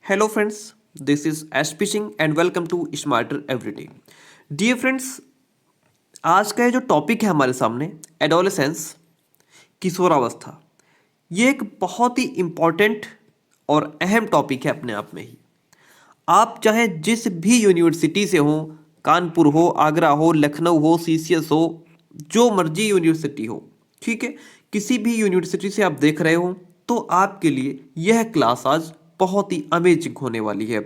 Hello friends, this is Ash Fishing and welcome to Smarter Everyday. Dear friends, आज का ये जो topic है हमारे सामने एडोलेसेंस, किशोरावस्था, ये एक बहुत ही इम्पॉर्टेंट और अहम टॉपिक है अपने आप में ही। आप चाहे जिस भी यूनिवर्सिटी से हो, कानपुर हो, आगरा हो, लखनऊ हो, सीसीएस हो, जो मर्जी यूनिवर्सिटी हो, ठीक है, किसी भी यूनिवर्सिटी से आप देख रहे हो तो आपके लिए यह क्लास आज बहुत ही अमेजिंग होने वाली है।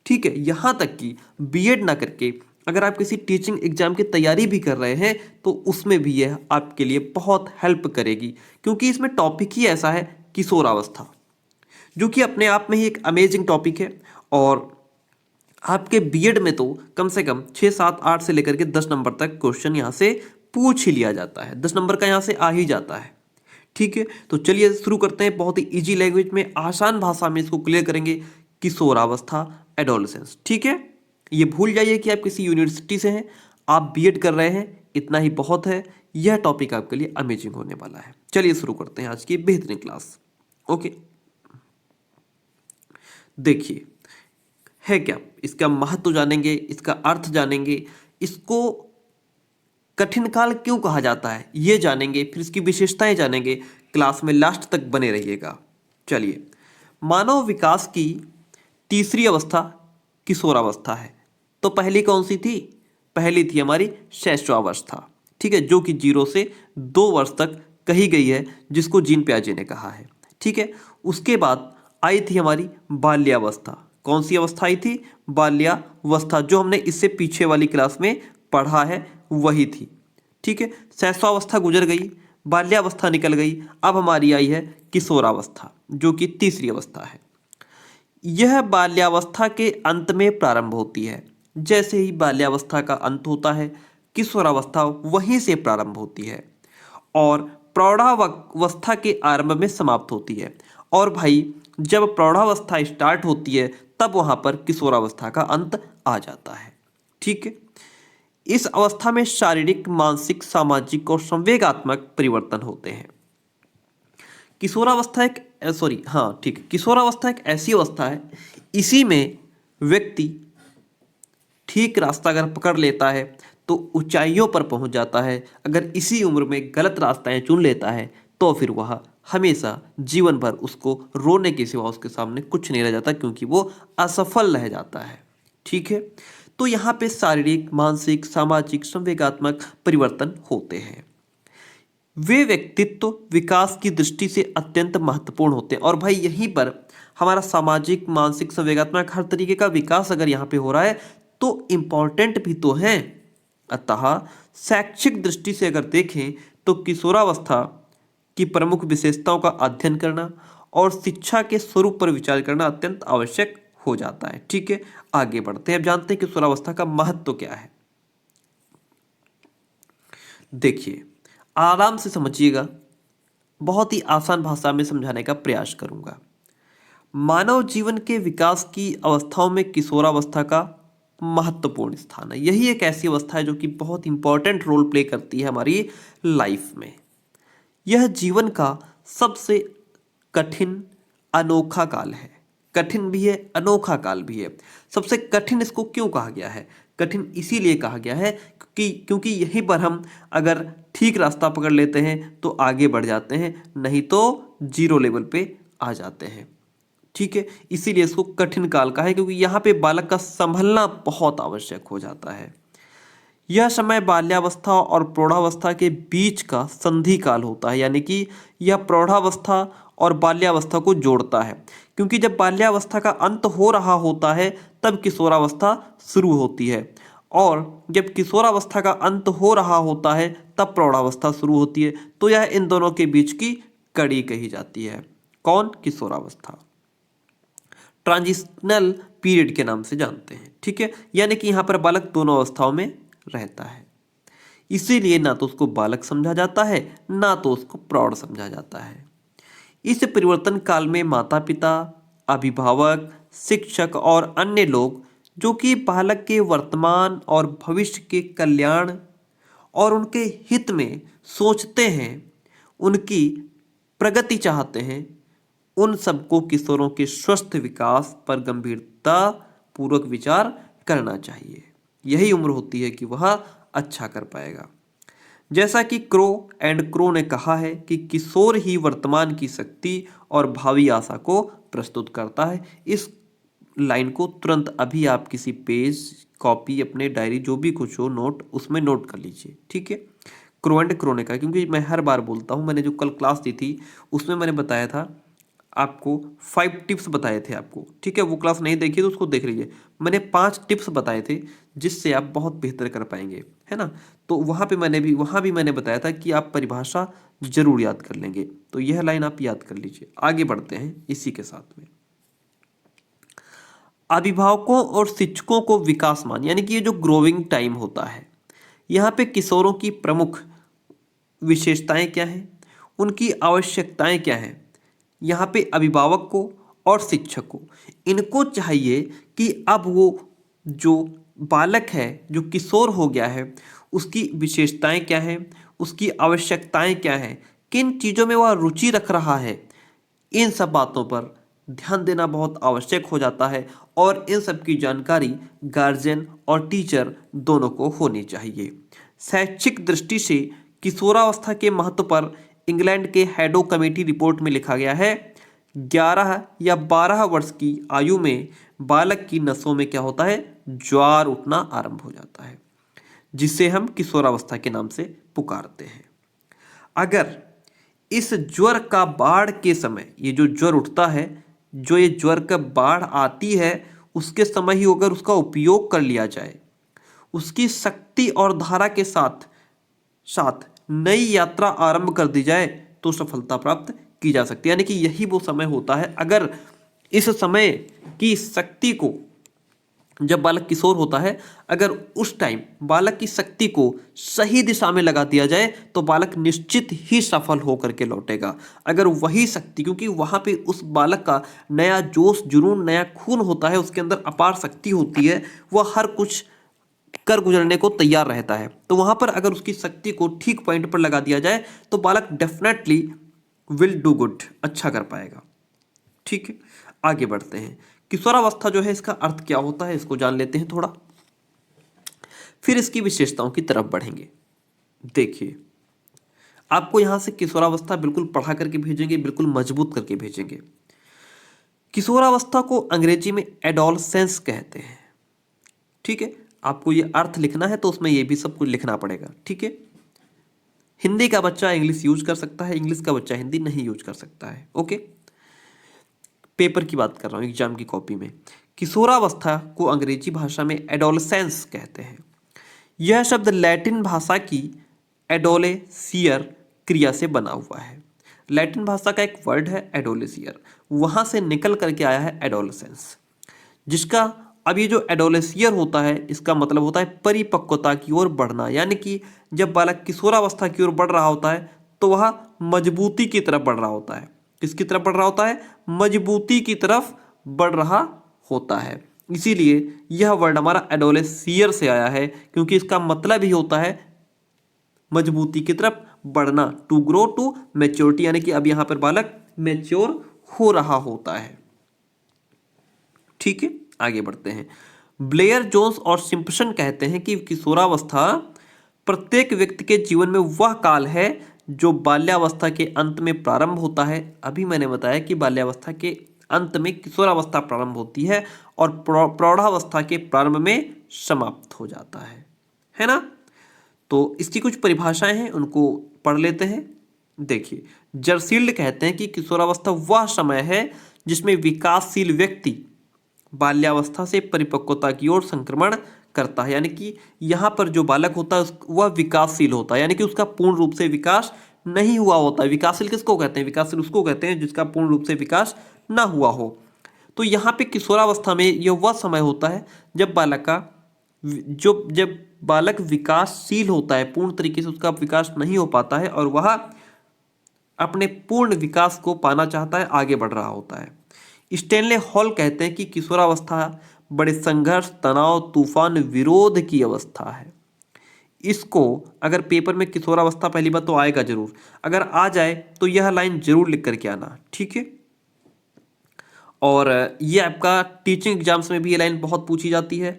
ठीक है, यहाँ तक कि बीएड ना करके अगर आप किसी टीचिंग एग्जाम की तैयारी भी कर रहे हैं तो उसमें भी यह आपके लिए बहुत हेल्प करेगी, क्योंकि इसमें टॉपिक ही ऐसा है किशोरावस्था, जो कि अपने आप में ही एक अमेजिंग टॉपिक है। और आपके बीएड में तो कम से कम 6, 7, 8 से लेकर के 10 नंबर तक क्वेश्चन यहाँ से पूछ ही लिया जाता है, 10 नंबर का यहाँ से आ ही जाता है। ठीक है, तो चलिए शुरू करते हैं। बहुत ही इजी लैंग्वेज में, आसान भाषा में इसको क्लियर करेंगे। किशोरावस्था, एडोलेसेंस। ठीक है, ये भूल जाइए कि आप किसी यूनिवर्सिटी से हैं, आप बीएड कर रहे हैं, इतना ही बहुत है। यह टॉपिक आपके लिए अमेजिंग होने वाला है। चलिए शुरू करते हैं आज की बेहतरीन क्लास। ओके, देखिए है क्या, इसका महत्व जानेंगे, इसका अर्थ जानेंगे, इसको कठिन काल क्यों कहा जाता है ये जानेंगे, फिर इसकी विशेषताएं जानेंगे। क्लास में लास्ट तक बने रहिएगा। चलिए, मानव विकास की तीसरी अवस्था किशोरावस्था है। तो पहली कौन सी थी? पहली थी हमारी शैशवावस्था। ठीक है, जो कि 0 से 2 वर्ष तक कही गई है, जिसको जीन पियाजे ने कहा है। ठीक है, उसके बाद आई थी हमारी बाल्यावस्था। कौन सी अवस्था आई थी? बाल्यावस्था, जो हमने इससे पीछे वाली क्लास में पढ़ा है वही थी। ठीक है, शैशवावस्था गुजर गई, बाल्यावस्था निकल गई, अब हमारी आई है किशोरावस्था, जो कि तीसरी अवस्था है। यह बाल्यावस्था के अंत में प्रारंभ होती है। जैसे ही बाल्यावस्था का अंत होता है, किशोरावस्था वहीं से प्रारंभ होती है और प्रौढ़ावस्था के आरंभ में समाप्त होती है। और भाई, जब प्रौढ़ावस्था स्टार्ट होती है तब वहां पर किशोरावस्था का अंत आ जाता है। ठीक है, इस अवस्था में शारीरिक, मानसिक, सामाजिक और संवेगात्मक परिवर्तन होते हैं। किशोरावस्था एक किशोरावस्था एक ऐसी अवस्था है, इसी में व्यक्ति ठीक रास्ता अगर पकड़ लेता है तो ऊंचाइयों पर पहुंच जाता है। अगर इसी उम्र में गलत रास्ताएं चुन लेता है तो फिर वह हमेशा जीवन भर उसको रोने के सिवा उसके सामने कुछ नहीं रह जाता, क्योंकि वो असफल रह जाता है। ठीक है, तो यहाँ पे शारीरिक, मानसिक, सामाजिक, संवेगात्मक परिवर्तन होते हैं। वे व्यक्तित्व विकास की दृष्टि से अत्यंत महत्वपूर्ण होते हैं। और भाई, यहीं पर हमारा सामाजिक, मानसिक, संवेगात्मक हर तरीके का विकास अगर यहाँ पे हो रहा है तो इम्पॉर्टेंट भी तो है। अतः शैक्षिक दृष्टि से अगर देखें तो किशोरावस्था की प्रमुख विशेषताओं का अध्ययन करना और शिक्षा के स्वरूप पर विचार करना अत्यंत आवश्यक हो जाता है। ठीक है, आगे बढ़ते हैं। अब जानते हैं किशोरावस्था का महत्व क्या है। देखिए, आराम से समझिएगा, बहुत ही आसान भाषा में समझाने का प्रयास करूंगा। मानव जीवन के विकास की अवस्थाओं में किशोरावस्था का महत्वपूर्ण स्थान है। यही एक ऐसी अवस्था है जो कि बहुत इंपॉर्टेंट रोल प्ले करती है हमारी लाइफ में। यह जीवन का सबसे कठिन, अनोखा काल है। कठिन भी है, अनोखा काल भी है। सबसे कठिन इसको क्यों कहा गया है? कठिन इसीलिए कहा गया है क्योंकि यहीं पर हम अगर ठीक रास्ता पकड़ लेते हैं तो आगे बढ़ जाते हैं, नहीं तो 0 लेवल पे आ जाते हैं। ठीक है, इसीलिए इसको कठिन काल कहा है, क्योंकि यहाँ पे बालक का संभलना बहुत आवश्यक हो जाता है। यह समय बाल्यावस्था और प्रौढ़ावस्था के बीच का संधि काल होता है, यानी कि यह प्रौढ़ावस्था और बाल्यावस्था को जोड़ता है, क्योंकि जब बाल्यावस्था का अंत हो रहा होता है तब किशोरावस्था शुरू होती है, और जब किशोरावस्था का अंत हो रहा होता है तब प्रौढ़ावस्था शुरू होती है। तो यह इन दोनों के बीच की कड़ी कही जाती है। कौन? किशोरावस्था। ट्रांजिशनल पीरियड के नाम से जानते हैं। ठीक है, यानी कि यहाँ पर बालक दोनों अवस्थाओं में रहता है, इसीलिए ना तो उसको बालक समझा जाता है, ना तो उसको प्रौढ़ समझा जाता है। इस परिवर्तन काल में माता पिता, अभिभावक, शिक्षक और अन्य लोग जो कि बालक के वर्तमान और भविष्य के कल्याण और उनके हित में सोचते हैं, उनकी प्रगति चाहते हैं, उन सबको किशोरों के स्वस्थ विकास पर गंभीरता पूर्वक विचार करना चाहिए। यही उम्र होती है कि वह अच्छा कर पाएगा। जैसा कि क्रो ने कहा है कि किशोर ही वर्तमान की शक्ति और भावी आशा को प्रस्तुत करता है। इस लाइन को तुरंत अभी आप किसी पेज, कॉपी, अपने डायरी, जो भी कुछ हो नोट, उसमें नोट कर लीजिए, ठीक है। क्रो ने कहा, क्योंकि मैं हर बार बोलता हूँ, मैंने जो कल क्लास दी थी उसमें मैंने बताया था आपको 5 टिप्स बताए थे आपको, ठीक है। वो क्लास नहीं देखी तो उसको देख लीजिए। मैंने 5 टिप्स बताए थे जिससे आप बहुत बेहतर कर पाएंगे, है ना। तो वहाँ भी मैंने बताया था कि आप परिभाषा जरूर याद कर लेंगे। तो यह लाइन आप याद कर लीजिए। आगे बढ़ते हैं इसी के साथ में। अभिभावकों और शिक्षकों को विकासमान, यानी कि ये जो ग्रोविंग टाइम होता है, यहाँ पे किशोरों की प्रमुख विशेषताएं क्या हैं, उनकी आवश्यकताएं क्या हैं। यहाँ पे अभिभावक को और शिक्षक को, इनको चाहिए कि अब वो जो बालक है, जो किशोर हो गया है, उसकी विशेषताएं क्या हैं, उसकी आवश्यकताएं क्या हैं, किन चीज़ों में वह रुचि रख रहा है, इन सब बातों पर ध्यान देना बहुत आवश्यक हो जाता है। और इन सब की जानकारी गार्जियन और टीचर दोनों को होनी चाहिए। शैक्षिक दृष्टि से किशोरावस्था के महत्व पर इंग्लैंड के हैडो कमेटी रिपोर्ट में लिखा गया है, 11 या 12 वर्ष की आयु में बालक की नसों में क्या होता है, ज्वार उठना आरंभ हो जाता है, जिसे हम किशोरावस्था के नाम से पुकारते हैं। अगर इस ज्वर का बाढ़ के समय, ये जो ज्वर उठता है, जो ये ज्वर का बाढ़ आती है, उसके समय ही अगर उसका उपयोग कर लिया जाए, उसकी शक्ति और धारा के साथ साथ नई यात्रा आरंभ कर दी जाए, तो सफलता प्राप्त की जा सकती है। यानी कि यही वो समय होता है, अगर इस समय की शक्ति को, जब बालक किशोर होता है, अगर उस टाइम बालक की शक्ति को सही दिशा में लगा दिया जाए तो बालक निश्चित ही सफल होकर के लौटेगा। अगर वही शक्ति, क्योंकि वहाँ पे उस बालक का नया जोश, जुनून, नया खून होता है, उसके अंदर अपार शक्ति होती है, वह हर कुछ कर गुजरने को तैयार रहता है। तो वहाँ पर अगर उसकी शक्ति को ठीक पॉइंट पर लगा दिया जाए तो बालक डेफिनेटली विल डू गुड, अच्छा कर पाएगा, ठीक है। आगे बढ़ते हैं। किशोरावस्था जो है, इसका अर्थ क्या होता है, इसको जान लेते हैं थोड़ा, फिर इसकी विशेषताओं की तरफ बढ़ेंगे। देखिए, आपको यहां से किशोरावस्था बिल्कुल पढ़ा करके भेजेंगे, बिल्कुल मजबूत करके भेजेंगे। किशोरावस्था को अंग्रेजी में एडोलसेंस कहते हैं, ठीक है। आपको ये अर्थ लिखना है तो उसमें ये भी सब कुछ लिखना पड़ेगा, ठीक है। हिंदी का बच्चा इंग्लिश यूज कर सकता है, इंग्लिश का बच्चा हिंदी नहीं यूज कर सकता है, ओके। पेपर की बात कर रहा हूं, एग्जाम की कॉपी में। किशोरावस्था को अंग्रेजी भाषा में एडोलसेंस कहते हैं। यह शब्द लैटिन भाषा की एडोलेसियर क्रिया से बना हुआ है। लैटिन भाषा का एक वर्ड है एडोलेसियर, वहां से निकल करके आया है एडोलसेंस, जिसका अब ये जो एडोलेसियर होता है, इसका मतलब होता है परिपक्वता की ओर बढ़ना। यानी कि जब बालक किशोरावस्था की ओर बढ़ रहा होता है तो वह मजबूती की तरफ बढ़ रहा होता है। किसकी तरफ बढ़ रहा होता है, मजबूती की तरफ बढ़ रहा होता है। इसीलिए यह वर्ड हमारा एडोलेसियर से आया है, क्योंकि इसका मतलब ही होता है मजबूती की तरफ बढ़ना, टू ग्रो टू मैच्योरिटी, यानी कि अब यहां पर बालक मैच्योर हो रहा होता है, ठीक है। आगे बढ़ते हैं। ब्लेयर जोन्स और सिम्पसन कहते हैं कि किशोरावस्था प्रत्येक व्यक्ति के जीवन में वह काल है जो बाल्यावस्था के अंत में प्रारंभ होता है। अभी मैंने बताया कि बाल्यावस्था के अंत में किशोरावस्था प्रारंभ होती है और प्रौढ़ावस्था के प्रारंभ में समाप्त हो जाता है ना। तो इसकी कुछ परिभाषाएं हैं, उनको पढ़ लेते हैं। देखिए, जर्सील्ड कहते हैं कि किशोरावस्था वह समय है जिसमें विकासशील व्यक्ति बाल्यावस्था से परिपक्वता की ओर संक्रमण करता है। यानी कि यहाँ पर जो बालक होता है वह विकासशील होता है, यानी कि उसका पूर्ण रूप से विकास नहीं हुआ होता है। विकासशील किसको कहते हैं, विकासशील उसको कहते हैं जिसका पूर्ण रूप से विकास ना हुआ हो। तो यहाँ पे किशोरावस्था में यह वह समय होता है जब जब बालक विकासशील होता है, पूर्ण तरीके से उसका विकास नहीं हो पाता है और वह अपने पूर्ण विकास को पाना चाहता है, आगे बढ़ रहा होता है। स्टेनले हॉल कहते हैं कि किशोरावस्था बड़े संघर्ष, तनाव, तूफान, विरोध की अवस्था है। इसको अगर पेपर में किशोरावस्था पहली बार तो आएगा जरूर, अगर आ जाए तो यह लाइन जरूर लिख करके आना, ठीक है। और ये आपका टीचिंग एग्जाम्स में भी ये लाइन बहुत पूछी जाती है,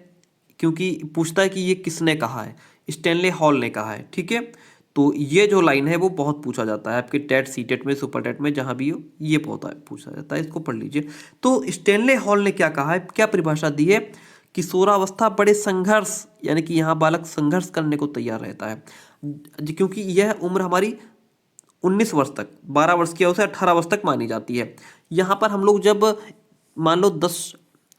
क्योंकि पूछता है कि ये किसने कहा है, स्टैनले हॉल ने कहा है। ठीक है, तो ये जो लाइन है वो बहुत पूछा जाता है आपके टेट सी टेट में, सुपर टेट में, जहाँ भी हो ये बहुत पूछा जाता है, इसको पढ़ लीजिए। तो स्टैनले हॉल ने क्या कहा है, क्या परिभाषा दी है, किशोरावस्था बड़े संघर्ष, यानी कि यहाँ बालक संघर्ष करने को तैयार रहता है, क्योंकि यह उम्र हमारी 19 वर्ष तक, 12 वर्ष की आयु से 18 वर्ष तक मानी जाती है। यहाँ पर हम लोग जब मान लो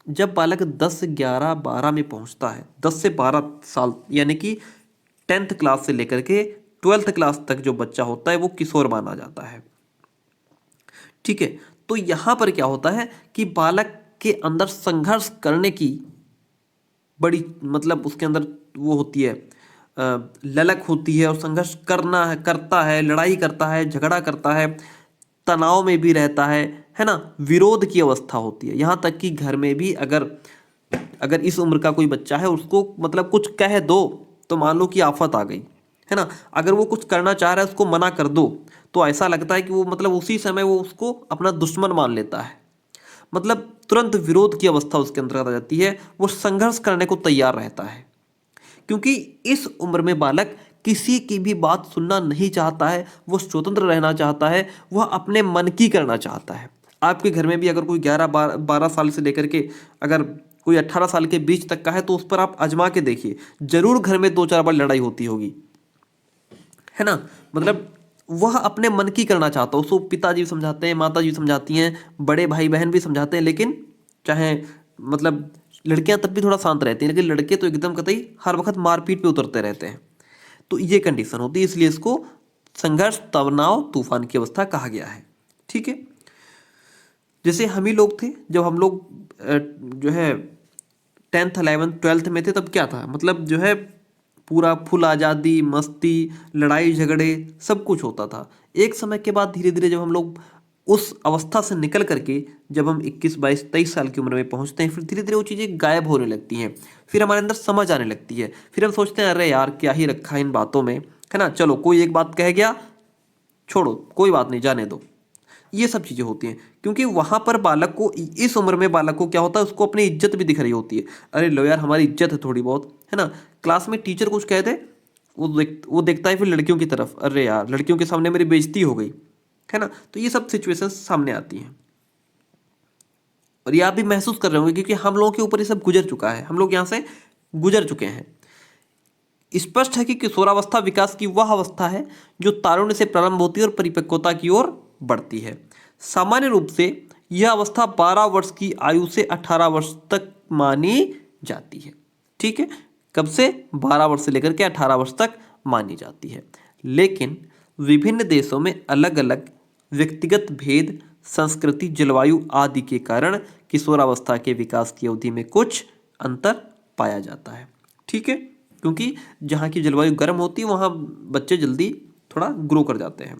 जब बालक 10, 11, 12 में पहुँचता है, 10 से 12 साल, यानी कि 10th क्लास से लेकर के 12th क्लास तक जो बच्चा होता है वो किशोर माना जाता है। ठीक है, तो यहाँ पर क्या होता है कि बालक के अंदर संघर्ष करने की बड़ी, मतलब उसके अंदर वो होती है, ललक होती है, और संघर्ष करता है, लड़ाई करता है, झगड़ा करता है, तनाव में भी रहता है ना, विरोध की अवस्था होती है। यहाँ तक कि घर में भी अगर इस उम्र का कोई बच्चा है, उसको मतलब कुछ कह दो तो मान लो कि आफत आ गई, है ना। अगर वो कुछ करना चाह रहा है, उसको मना कर दो तो ऐसा लगता है कि वो मतलब उसी समय वो उसको अपना दुश्मन मान लेता है, मतलब तुरंत विरोध की अवस्था उसके अंदर आ जाती है, वो संघर्ष करने को तैयार रहता है, क्योंकि इस उम्र में बालक किसी की भी बात सुनना नहीं चाहता है, वो स्वतंत्र रहना चाहता है, वह अपने मन की करना चाहता है। आपके घर में भी अगर कोई 11-12 साल से लेकर के अगर कोई 18 साल के बीच तक का है, तो उस पर आप आजमा के देखिए, जरूर घर में 2-4 बार लड़ाई होती होगी, है ना। मतलब वह अपने मन की करना चाहता है, उसको पिताजी समझाते हैं, माता जी समझाती हैं, बड़े भाई बहन भी समझाते हैं, लेकिन चाहे मतलब लड़कियां तब भी थोड़ा शांत रहती हैं, लेकिन लड़के तो एकदम कतई हर वक्त मारपीट पे उतरते रहते हैं। तो ये कंडीशन होती है, इसलिए इसको संघर्ष, तनाव, तूफान की अवस्था कहा गया है। ठीक है, जैसे हम ही लोग थे, जब हम लोग जो है 10th 11th 12th में थे, तब क्या था, मतलब जो है पूरा फुल आज़ादी, मस्ती, लड़ाई झगड़े सब कुछ होता था। एक समय के बाद धीरे धीरे जब हम लोग उस अवस्था से निकल करके जब हम 21, 22, 23 साल की उम्र में पहुंचते हैं, फिर धीरे धीरे वो चीज़ें गायब होने लगती हैं, फिर हमारे अंदर समझ आने लगती है, फिर हम सोचते हैं अरे यार क्या ही रखा है इन बातों में, है ना, चलो कोई एक बात कह गया, छोड़ो कोई बात नहीं, जाने दो। ये सब चीज़ें होती हैं, क्योंकि वहाँ पर बालक को, इस उम्र में बालक को क्या होता है, उसको अपनी इज्जत भी दिख रही होती है। अरे लो यार हमारी इज्जत है थोड़ी बहुत, है ना। क्लास में टीचर कुछ कहते, वो देखता है फिर लड़कियों की तरफ, अरे यार लड़कियों के सामने मेरी बेइज्जती हो गई, है ना। तो ये सब सिचुएशंस सामने आती हैं, और ये आप भी महसूस कर रहे होंगे, क्योंकि हम लोगों के ऊपर ये सब गुजर चुका है, हम लोग यहाँ से गुजर चुके हैं। स्पष्ट है कि किशोरावस्था विकास की वह अवस्था है जो तारुण्य से प्रारंभ होती है और परिपक्वता की ओर बढ़ती है। सामान्य रूप से यह अवस्था 12 वर्ष की आयु से 18 वर्ष तक मानी जाती है। ठीक है, कब से, 12 वर्ष से लेकर के 18 वर्ष तक मानी जाती है, लेकिन विभिन्न देशों में अलग अलग व्यक्तिगत भेद, संस्कृति, जलवायु आदि के कारण किशोरावस्था के विकास की अवधि में कुछ अंतर पाया जाता है। ठीक है, क्योंकि जहाँ की जलवायु गर्म होती है वहाँ बच्चे जल्दी थोड़ा ग्रो कर जाते हैं।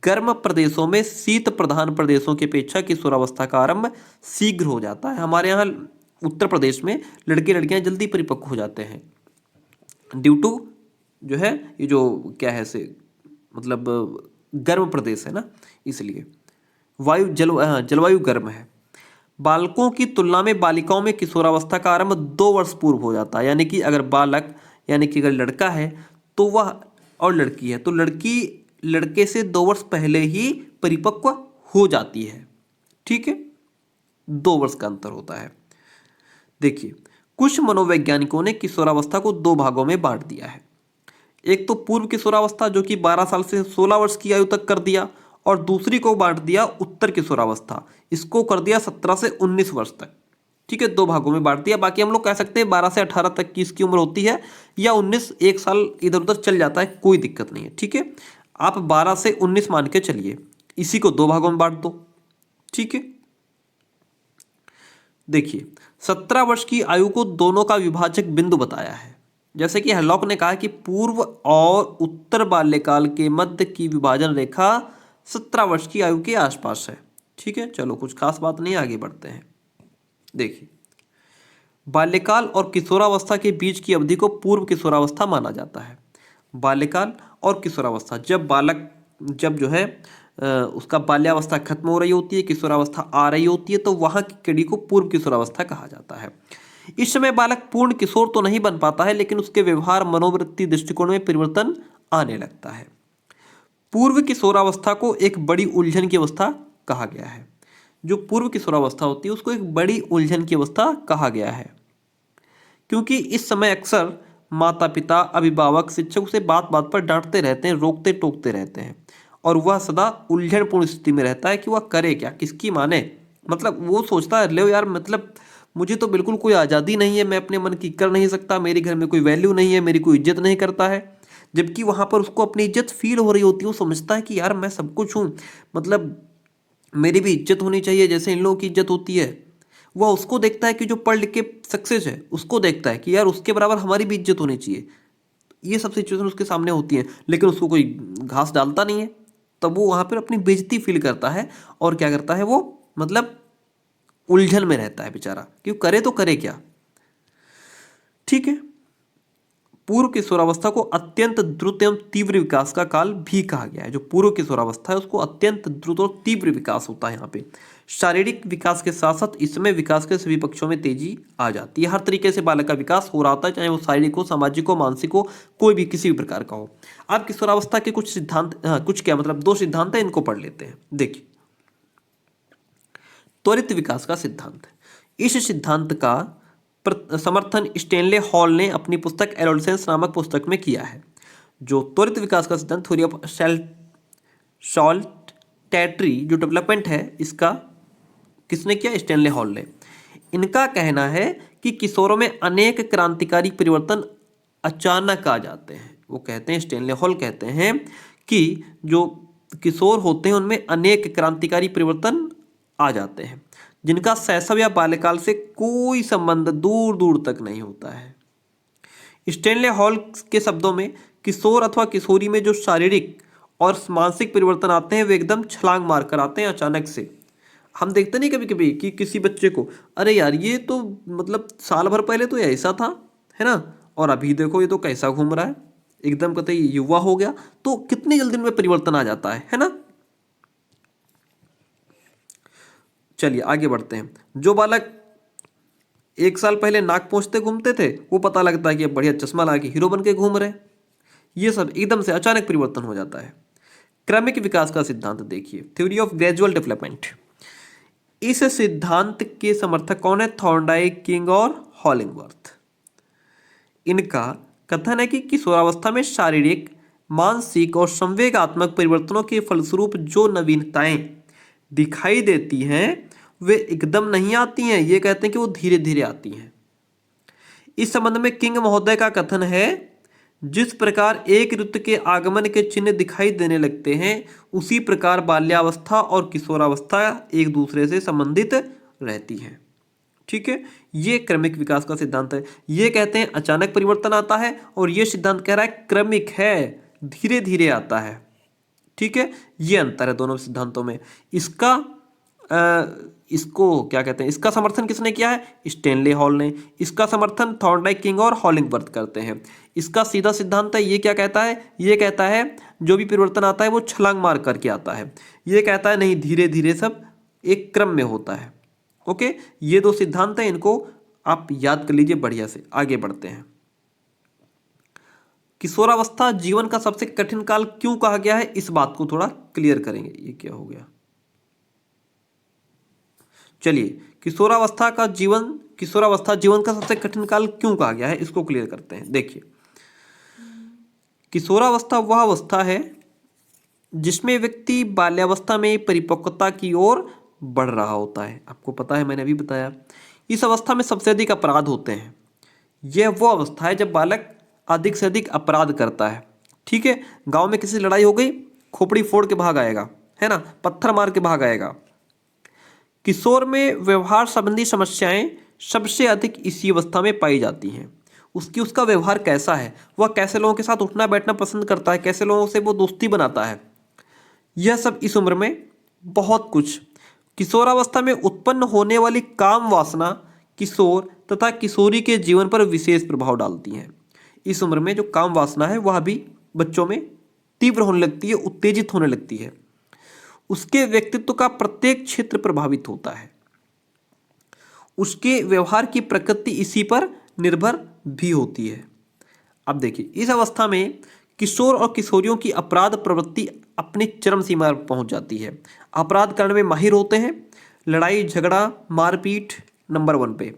गर्म प्रदेशों में शीत प्रधान प्रदेशों की अपेक्षा किशोरावस्था का आरंभ शीघ्र हो जाता है। हमारे यहाँ उत्तर प्रदेश में लड़के लड़कियाँ जल्दी परिपक्व हो जाते हैं, ड्यू टू जो है ये जो क्या है से, मतलब गर्म प्रदेश है ना, इसलिए जलवायु गर्म है। बालकों की तुलना में बालिकाओं में किशोरावस्था का आरंभ 2 वर्ष पूर्व हो जाता है, यानी कि अगर बालक, यानी कि अगर लड़का है तो वह, और लड़की है तो लड़की लड़के से 2 वर्ष पहले ही परिपक्व हो जाती है। ठीक है, 2 वर्ष का अंतर होता है। देखिए, कुछ मनोवैज्ञानिकों ने किशोरावस्था को 2 भागों में बांट दिया है। एक तो पूर्व किशोरावस्था जो कि 12 साल से 16 वर्ष की आयु तक कर दिया, और दूसरी को बांट दिया उत्तर किशोरावस्था, इसको कर दिया 17 से 19 वर्ष तक। ठीक है, 2 भागों में बांट दिया। बाकी हम लोग कह सकते हैं 12 से 18 तक की इसकी उम्र होती है, या 19, 1 साल इधर उधर चल जाता है, कोई दिक्कत नहीं है। ठीक है, आप 12 से 19 मान के चलिए, इसी को 2 भागों में बांट दो। ठीक है, देखिए 17 वर्ष की आयु को दोनों का विभाजक बिंदु बताया है। जैसे कि हेरलॉक ने कहा कि पूर्व और उत्तर बाल्यकाल के मध्य की विभाजन रेखा 17 वर्ष की आयु के आसपास है। ठीक है, चलो कुछ खास बात नहीं, आगे बढ़ते हैं। देखिए, बाल्यकाल और किशोरावस्था के बीच की अवधि को पूर्व किशोरावस्था माना जाता है। बाल्यकाल और किशोरावस्था, जब जो है उसका बाल्यावस्था खत्म हो रही होती है, किशोरावस्था आ रही होती है, तो वहाँ की कड़ी को पूर्व किशोरावस्था कहा जाता है। इस समय बालक पूर्ण किशोर तो नहीं बन पाता है, लेकिन उसके व्यवहार, मनोवृत्ति, दृष्टिकोण में परिवर्तन आने लगता है। पूर्व किशोरावस्था को एक बड़ी उलझन की अवस्था कहा गया है। जो पूर्व किशोरावस्था होती है उसको एक बड़ी उलझन की अवस्था कहा गया है, क्योंकि इस समय अक्सर माता पिता, अभिभावक, शिक्षक उसे बात बात पर डांटते रहते हैं, रोकते टोकते रहते हैं, और वह सदा उलझनपूर्ण स्थिति में रहता है कि वह करे क्या, किसकी माने। मतलब वो सोचता है, ले यार, मतलब मुझे तो बिल्कुल कोई आज़ादी नहीं है, मैं अपने मन की कर नहीं सकता, मेरे घर में कोई वैल्यू नहीं है, मेरी कोई इज्जत नहीं करता है। जबकि वहाँ पर उसको अपनी इज्जत फील हो रही होती है, वो समझता है कि यार मैं सब कुछ हूँ, मतलब मेरी भी इज्जत होनी चाहिए जैसे इन लोगों की इज्जत होती है। वह उसको देखता है कि जो पढ़ लिख के सक्सेस है, उसको देखता है कि यार उसके बराबर हमारी भी इज्जत होनी चाहिए। ये सब सिचुएशन उसके सामने होती हैं, लेकिन उसको कोई घास डालता नहीं है, तब वो वहाँ पर अपनी बेइज्जती फील करता है। और क्या करता है वो, मतलब उलझन में रहता है बेचारा कि वो करे तो करे क्या। ठीक है। पूर्व किशोरावस्था को अत्यंत द्रुत एवं तीव्र विकास का काल भी कहा गया है। जो पूर्व किशोरावस्था है उसको अत्यंत द्रुत और तीव्र विकास होता है। यहाँ पे शारीरिक विकास के साथ साथ इसमें विकास के सभी पक्षों में तेजी आ जाती है। हर तरीके से बालक का विकास हो रहा होता है, चाहे वो शारीरिक हो, सामाजिक हो, मानसिक हो, कोई भी किसी भी प्रकार का हो। अब किशोरावस्था के कुछ सिद्धांत, कुछ क्या मतलब 2 सिद्धांत है, इनको पढ़ लेते हैं। देखिए, त्वरित विकास का सिद्धांत। इस सिद्धांत का समर्थन स्टेनले हॉल ने अपनी पुस्तक एडोलसेंस नामक पुस्तक में किया है। जो त्वरित विकास का सिद्धांत, थ्योरी ऑफ सॉल्टेटरी जो डेवलपमेंट है, इसका किसने किया? स्टेनले हॉल ने। इनका कहना है कि किशोरों में अनेक क्रांतिकारी परिवर्तन अचानक आ जाते हैं। वो कहते हैं, स्टेनले हॉल कहते हैं कि जो किशोर होते हैं उनमें अनेक क्रांतिकारी परिवर्तन आ जाते हैं, जिनका शैशव या बाल्यकाल से कोई संबंध दूर दूर तक नहीं होता है। स्टेनले हॉल के शब्दों में, किशोर अथवा किशोरी में जो शारीरिक और मानसिक परिवर्तन आते हैं वे एकदम छलांग मार कर आते हैं, अचानक से। हम देखते नहीं कभी कभी कि किसी बच्चे को, अरे यार ये तो मतलब साल भर पहले तो ऐसा था, है ना, और अभी देखो ये तो कैसा घूम रहा है, एकदम कतई युवा हो गया। तो कितनी जल्दी में परिवर्तन आ जाता है ना। चलिए आगे बढ़ते हैं। जो बालक 1 साल पहले नाक पोंछते घूमते थे, वो पता लगता है कि अब बढ़िया चश्मा लगा के हीरो बन के घूम रहे। ये सब एकदम से अचानक परिवर्तन हो जाता है। क्रमिक विकास का सिद्धांत देखिए, थ्योरी ऑफ ग्रेजुअल डेवलपमेंट। इस सिद्धांत के समर्थक कौन है? थॉर्नडाइक, किंग और हॉलिंगवर्थ। इनका कथन है कि किशोरावस्था में शारीरिक, मानसिक और संवेगात्मक परिवर्तनों के फलस्वरूप जो नवीनताएं दिखाई देती हैं वे एकदम नहीं आती हैं। ये कहते हैं कि वो धीरे धीरे आती हैं। इस संबंध में किंग महोदय का कथन है, जिस प्रकार एक ऋतु के आगमन के चिन्ह दिखाई देने लगते हैं, उसी प्रकार बाल्यावस्था और किशोरावस्था एक दूसरे से संबंधित रहती हैं। ठीक है, ये क्रमिक विकास का सिद्धांत है। ये कहते हैं अचानक परिवर्तन आता है, और ये सिद्धांत कह रहा है क्रमिक है, धीरे धीरे आता है। ठीक है, ये अंतर है दोनों सिद्धांतों में। इसको क्या कहते हैं, इसका समर्थन किसने किया है? स्टेनले हॉल ने। इसका समर्थन थॉर्नडाइक, किंग और हॉलिंगवर्थ करते हैं। इसका सीधा सिद्धांत है, ये क्या कहता है? ये कहता है जो भी परिवर्तन आता है वो छलांग मार करके आता है। ये कहता है नहीं, धीरे धीरे सब एक क्रम में होता है। ओके, ये 2 सिद्धांत हैं, इनको आप याद कर लीजिए बढ़िया से। आगे बढ़ते हैं। किशोरावस्था जीवन का सबसे कठिन काल क्यों कहा गया है, इस बात को थोड़ा क्लियर करेंगे। ये क्या हो गया? चलिए, किशोरावस्था जीवन का सबसे कठिन काल क्यों कहा गया है, इसको क्लियर करते हैं। देखिए, किशोरावस्था वह अवस्था है जिसमें व्यक्ति बाल्यावस्था में परिपक्वता की ओर बढ़ रहा होता है। आपको पता है, मैंने अभी बताया, इस अवस्था में सबसे अधिक अपराध होते हैं। यह वो अवस्था है जब बालक अधिक से अधिक अपराध करता है। ठीक है, गांव में किसी से लड़ाई हो गई, खोपड़ी फोड़ के भाग आएगा, है ना, पत्थर मार के भाग आएगा। किशोर में व्यवहार संबंधी समस्याएं सबसे अधिक इसी अवस्था में पाई जाती हैं। उसका व्यवहार कैसा है, वह कैसे लोगों के साथ उठना बैठना पसंद करता है, कैसे लोगों से वो दोस्ती बनाता है, यह सब इस उम्र में बहुत कुछ। किशोरावस्था में उत्पन्न होने वाली काम वासना किशोर तथा किशोरी के जीवन पर विशेष प्रभाव डालती हैं। इस उम्र में जो काम वासना है वह भी बच्चों में तीव्र होने लगती है, उत्तेजित होने लगती है। उसके व्यक्तित्व का प्रत्येक क्षेत्र प्रभावित होता है। उसके व्यवहार की प्रकृति इसी पर निर्भर भी होती है। अब देखिए, इस अवस्था में किशोर और किशोरियों की अपराध प्रवृत्ति अपनी चरम सीमा पर पहुंच जाती है। अपराध करने में माहिर होते हैं, लड़ाई झगड़ा मारपीट नंबर 1 पे।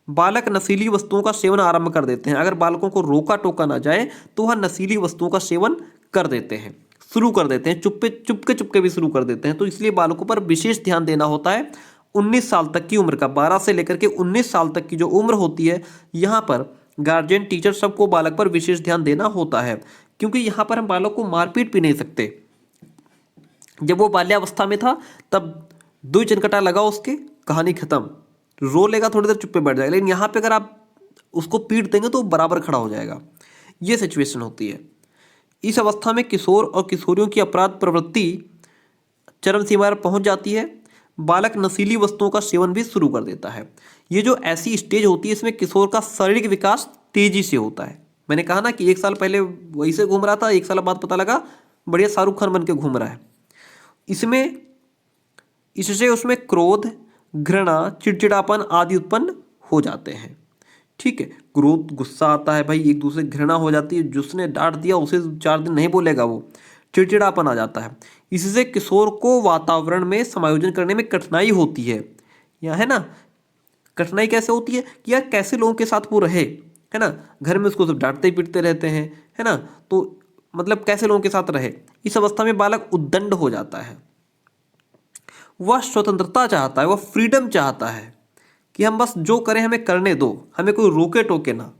बालक नशीली वस्तुओं का सेवन आरंभ कर देते हैं। अगर बालकों को रोका टोका ना जाए तो वह नशीली वस्तुओं का सेवन कर देते हैं, शुरू कर देते हैं, चुपके भी शुरू कर देते हैं। तो इसलिए बालकों पर विशेष ध्यान देना होता है। 19 साल तक की उम्र का, 12 से लेकर के 19 साल तक की जो उम्र होती है, यहाँ पर गार्जियन टीचर सबको बालक पर विशेष ध्यान देना होता है, क्योंकि यहाँ पर हम बालक को मारपीट भी नहीं सकते। जब वो बाल्यावस्था में था तब 2 चनकटा लगा उसके, कहानी खत्म। रो लेगा, थोड़ी देर चुप पे बैठ जाएगा, लेकिन यहाँ पे अगर आप उसको पीट देंगे तो बराबर खड़ा हो जाएगा। ये सिचुएशन होती है। इस अवस्था में किशोर और किशोरियों की अपराध प्रवृत्ति चरम सीमा पर पहुंच जाती है। बालक नशीली वस्तुओं का सेवन भी शुरू कर देता है। ये जो ऐसी स्टेज होती है, इसमें किशोर का शारीरिक विकास तेजी से होता है। मैंने कहा ना कि 1 साल पहले वही से घूम रहा था, 1 साल बाद पता लगा बढ़िया शाहरुख खान बन के घूम रहा है। इससे उसमें क्रोध, घृणा, चिड़चिड़ापन आदि उत्पन्न हो जाते हैं। ठीक है, क्रोध, गुस्सा आता है भाई, एक दूसरे घृणा हो जाती है, जिसने डांट दिया उसे 4 दिन नहीं बोलेगा वो, चिड़चिड़ापन आ जाता है। इससे किशोर को वातावरण में समायोजन करने में कठिनाई होती है। यह है ना, कठिनाई कैसे होती है कि यार कैसे लोगों के साथ वो रहे, है ना। घर में उसको सब डांटते पीटते रहते हैं, है ना, तो मतलब कैसे लोगों के साथ रहे। इस अवस्था में बालक उद्दंड हो जाता है। वह स्वतंत्रता चाहता है, वह फ्रीडम चाहता है कि हम बस जो करें हमें करने दो, हमें कोई रोके टोके ना।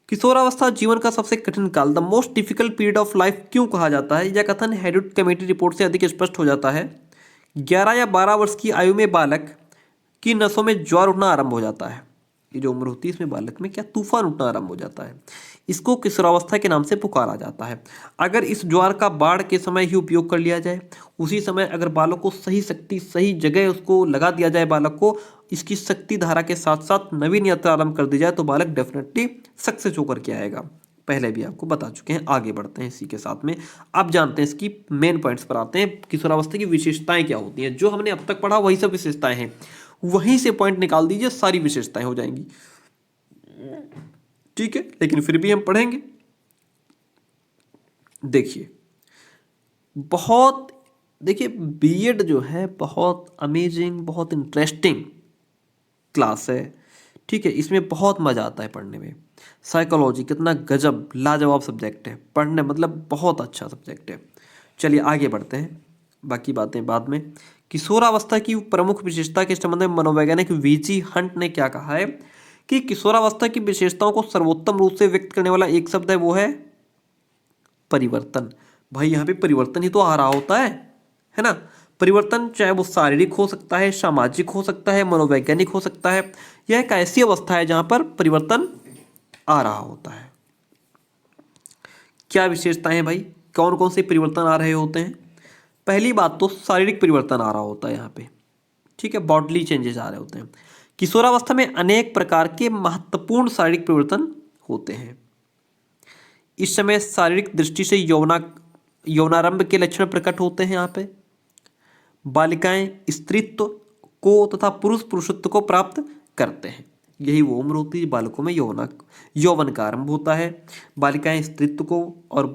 किशोरावस्था जीवन का सबसे कठिन काल, the most difficult period of life क्यों कहा जाता है? यह कथन हेरिड कमेटी रिपोर्ट से अधिक स्पष्ट हो जाता है। 11 या 12 वर्ष की आयु में बालक की नसों में ज्वार उठना आरंभ हो जाता है। ये जो उम्र होती है इसमें बालक में क्या तूफान उठना आरंभ हो जाता है। इसको किशोरावस्था के नाम से पुकारा जाता है। अगर इस ज्वार का बाढ़ के समय ही उपयोग कर लिया जाए, उसी समय अगर बालक को सही शक्ति सही जगह उसको लगा दिया जाए, बालक को इसकी शक्ति धारा के साथ साथ नवीन यात्रा आरंभ कर दी जाए, तो बालक डेफिनेटली सक्सेस होकर के आएगा। पहले भी आपको बता चुके हैं। आगे बढ़ते हैं इसी के साथ में, अब जानते हैं इसकी मेन पॉइंट्स पर आते हैं। किशोरावस्था की विशेषताएं क्या होती हैं? जो हमने अब तक पढ़ा वही सब विशेषताएं हैं, वहीं से पॉइंट निकाल दीजिए, सारी विशेषताएं हो जाएंगी। ठीक है, लेकिन फिर भी हम पढ़ेंगे। देखिए बीएड जो है बहुत अमेजिंग, बहुत इंटरेस्टिंग क्लास है। ठीक है, इसमें बहुत मज़ा आता है पढ़ने में। साइकोलॉजी कितना गजब लाजवाब सब्जेक्ट है, पढ़ने मतलब बहुत अच्छा सब्जेक्ट है। चलिए आगे बढ़ते हैं, बाकी बातें बाद में। किशोरावस्था की प्रमुख विशेषता के संबंध में मनोवैज्ञानिक वीजी हंट ने क्या कहा है कि किशोरावस्था की विशेषताओं को सर्वोत्तम रूप से व्यक्त करने वाला एक शब्द है, वो है परिवर्तन। भाई यहाँ पे परिवर्तन ही तो आ रहा होता है ना। परिवर्तन चाहे वो शारीरिक हो सकता है, सामाजिक हो सकता है, मनोवैज्ञानिक हो सकता है। यह एक ऐसी अवस्था है जहां पर परिवर्तन आ रहा होता है। क्या विशेषताएं हैं भाई, कौन कौन से परिवर्तन आ रहे होते हैं? पहली बात तो शारीरिक परिवर्तन आ रहा होता है यहाँ पे। ठीक है, बॉडली चेंजेस आ रहे होते हैं। किशोरावस्था में अनेक प्रकार के महत्वपूर्ण शारीरिक परिवर्तन होते हैं। इस समय शारीरिक दृष्टि से यौनारंभ के लक्षण प्रकट होते हैं। यहाँ पे बालिकाएं स्त्रीत्व को तथा पुरुष पुरुषत्व को प्राप्त करते हैं। यही वो उम्र होती है बालकों में यौवन का आरंभ होता है। बालिकाएं स्त्रीत्व को और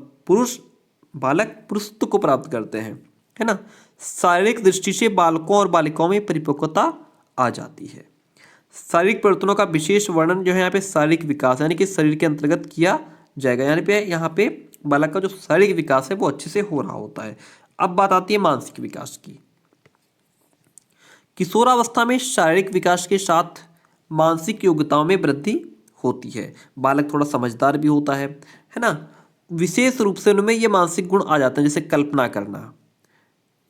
बालक पुरुषत्व को प्राप्त करते हैं, है ना। शारीरिक दृष्टि से बालकों और बालिकाओं में परिपक्वता आ जाती है। शारीरिक परिवर्तनों का विशेष वर्णन जो है यहाँ पे शारीरिक विकास यानी कि शरीर के अंतर्गत किया जाएगा। यहाँ पे बालक का जो शारीरिक विकास है वो अच्छे से हो रहा होता है। अब बात आती है मानसिक विकास की। किशोरावस्था में शारीरिक विकास के साथ मानसिक योग्यताओं में वृद्धि होती है। बालक थोड़ा समझदार भी होता है ना। विशेष रूप से उनमें ये मानसिक गुण आ जाते हैं, जैसे कल्पना करना।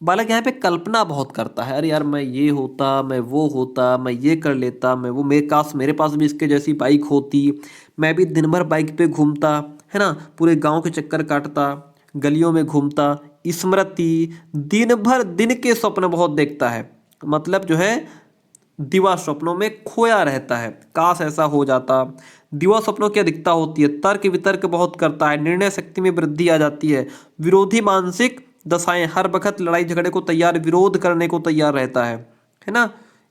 बालक यहाँ पे कल्पना बहुत करता है, अरे यार मैं ये होता, मैं वो होता, मैं ये कर लेता, मैं वो, मेरे पास भी इसके जैसी बाइक होती, मैं भी दिन भर बाइक पे घूमता, है ना, पूरे गांव के चक्कर काटता, गलियों में घूमता। स्मृति दिन भर दिन के स्वप्न बहुत देखता है, मतलब जो है दिवा स्वप्नों में खोया रहता है, काश ऐसा हो जाता। दिवा स्वप्नों की अधिकता होती है। तर्क वितर्क बहुत करता है, निर्णय शक्ति में वृद्धि आ जाती है। विरोधी मानसिक दशाएं, हर वक्त लड़ाई झगड़े को तैयार, विरोध करने को तैयार रहता है ना।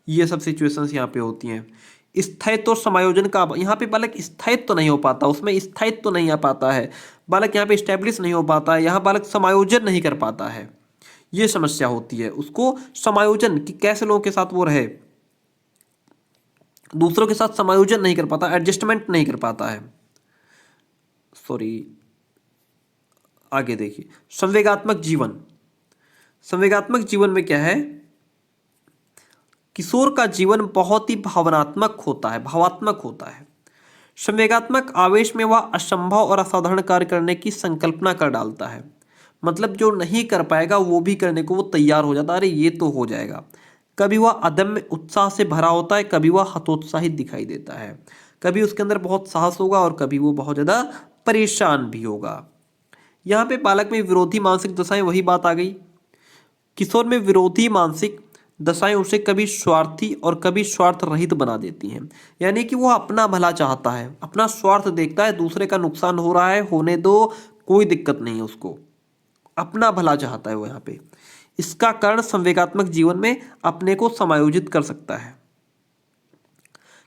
ये सब सिचुएशंस यहाँ पे होती हैं। स्थायित्व और समायोजन का, यहाँ पे बालक स्थायित्व तो नहीं हो पाता, उसमें स्थायित्व तो नहीं आ पाता है, बालक यहाँ पे स्टैब्लिश नहीं हो पाता है, यहाँ बालक समायोजन नहीं कर पाता है, ये समस्या होती है उसको। समायोजन कि कैसे लोगों के साथ वो रहे, दूसरों के साथ समायोजन नहीं कर पाता, एडजस्टमेंट नहीं कर पाता है। सॉरी, आगे देखिए, संवेगात्मक जीवन। संवेगात्मक जीवन में क्या है, किशोर का जीवन बहुत ही भावनात्मक होता है, भावात्मक होता है। संवेगात्मक आवेश में वह असंभव और असाधारण कार्य करने की संकल्पना कर डालता है, मतलब जो नहीं कर पाएगा वो भी करने को वो तैयार हो जाता है, अरे ये तो हो जाएगा। कभी वह अदम्य उत्साह से भरा होता है, कभी वह हतोत्साहित दिखाई देता है, कभी उसके अंदर बहुत साहस होगा और कभी वो बहुत ज़्यादा परेशान भी होगा। यहाँ पे बालक में विरोधी मानसिक दशाएं, वही बात आ गई, किशोर में विरोधी मानसिक दशाएं उसे कभी स्वार्थी और कभी स्वार्थ रहित बना देती हैं। यानी कि वो अपना भला चाहता है, अपना स्वार्थ देखता है, दूसरे का नुकसान हो रहा है होने दो, कोई दिक्कत नहीं है उसको, अपना भला चाहता है वो यहाँ पे। इसका कारण संवेगात्मक जीवन में अपने को समायोजित कर सकता है।